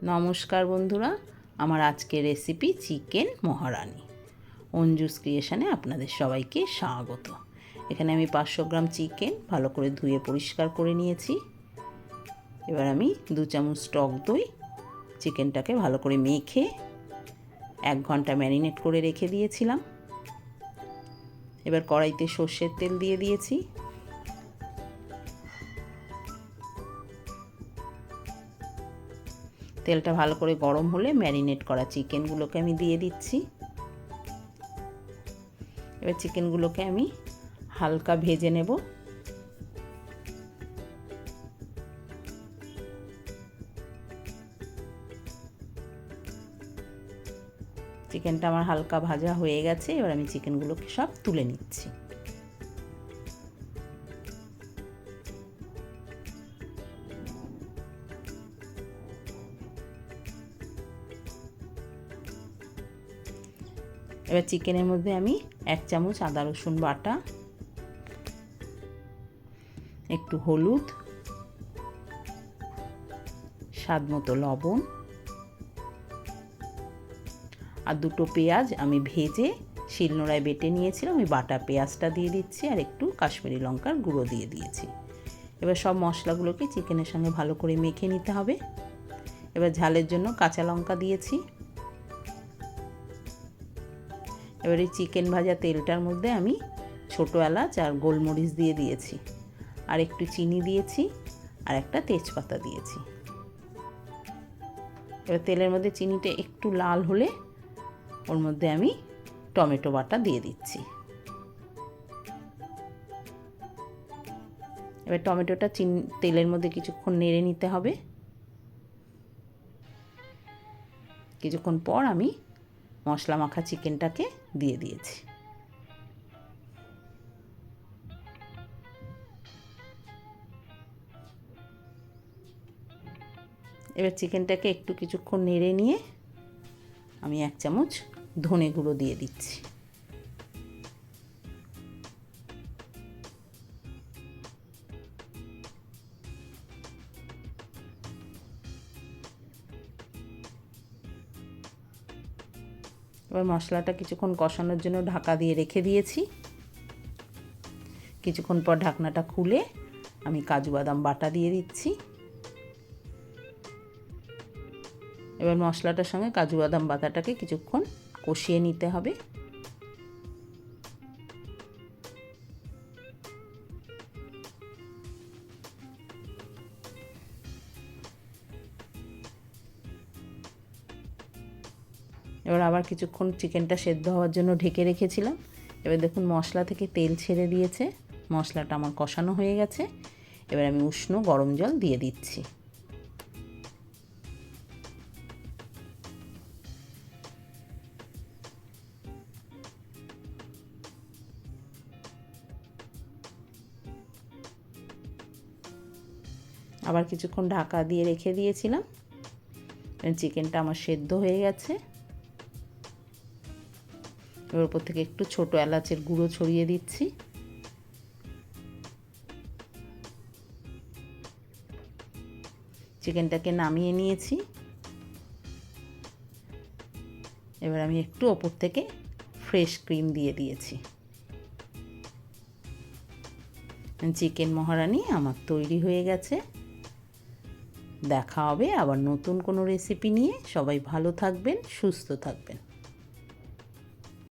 নমস্কার বন্ধুরা, আমার আজকের রেসিপি চিকেন মহারানি। অঞ্জুস ক্রিয়েশনে আপনাদের সবাইকে স্বাগত। এখানে আমি 500 গ্রাম চিকেন ভালো করে ধুয়ে পরিষ্কার করে নিয়েছি। এবার আমি 2 চামচ টক দই চিকেনটাকে ভালো করে মেখে 1 ঘন্টা ম্যারিনেট করে রেখে দিয়েছিলাম। এবার কড়াইতে সর্ষের তেল দিয়ে দিয়েছি। তেলটা ভালো করে গরম হলে ম্যারিনেট করা চিকেনগুলোকে আমি দিয়ে দিচ্ছি। এবার চিকেনগুলোকে আমি হালকা ভেজে নেব। চিকেনটা আমার হালকা ভাজা হয়ে গেছে। এবার আমি চিকেনগুলোকে সব তুলে নিচ্ছি। এবার চিকেনের মধ্যে আমি 1 চামচ আদা রসুন বাটা, একটু হলুদ, স্বাদ মতো লবণ আর 2টো পেঁয়াজ আমি ভেজে শিলনোড়ায় বেটে নিয়েছিলাম, ওই বাটা পেঁয়াজটা দিয়ে দিচ্ছি আর একটু কাশ্মীরি লঙ্কার গুঁড়ো দিয়ে দিয়েছি। এবার সব মশলাগুলোকে চিকেনের সঙ্গে ভালো করে মেখে নিতে হবে। এবার ঝালের জন্য কাঁচা লঙ্কা দিয়েছি। এবার এই চিকেন ভাজা তেলটার মধ্যে আমি ছোটো এলাচ আর গোলমরিচ দিয়ে দিয়েছি, আর একটু চিনি দিয়েছি আর একটা তেজপাতা দিয়েছি। এবার তেলের মধ্যে চিনিটা একটু লাল হলে ওর মধ্যে আমি টমেটো বাটা দিয়ে দিচ্ছি। এবার টমেটোটা তেলের মধ্যে কিছুক্ষণ নেড়ে নিতে হবে। কিছুক্ষণ পর আমি মশলা মাখা চিকেনটাকে দিয়ে দিয়েছি। এবার চিকেনটাকে একটু কিছুক্ষণ নেড়ে নিয়ে আমি 1 চামচ ধনে গুঁড়ো দিয়ে দিচ্ছি। এবার মশলাটা কিছুক্ষণ কষানোর জন্য ঢাকা দিয়ে রেখে দিয়েছি। কিছুক্ষণ পর ঢাকনাটা খুলে আমি কাজু বাদাম বাটা দিয়ে দিচ্ছি। এবার মশলাটার সঙ্গে কাজু বাদাম বাটাটাকে কিছুক্ষণ কষিয়ে নিতে হবে। এবার আবার কিছুক্ষণ চিকেনটা সেদ্ধ হওয়ার জন্য ঢেকে রেখেছিলাম। এবার দেখুন মশলা থেকে তেল ছেড়ে দিয়েছে, মশলাটা আমার কষানো হয়ে গেছে। এবার আমি উষ্ণ গরম জল দিয়ে দিচ্ছি। আবার কিছুক্ষণ ঢাকা দিয়ে রেখে দিয়েছিলাম। চিকেনটা আমার সেদ্ধ হয়ে গেছে। এবার উপর থেকে একটু ছোটো এলাচের গুঁড়ো ছড়িয়ে দিচ্ছি। চিকেনটাকে নামিয়ে নিয়েছি। এবার আমি একটু ওপর থেকে ফ্রেশ ক্রিম দিয়ে দিয়েছি। চিকেন মহারানি আমার তৈরি হয়ে গেছে। দেখা হবে আবার নতুন কোনো রেসিপি নিয়ে। সবাই ভালো থাকবেন, সুস্থ থাকবেন।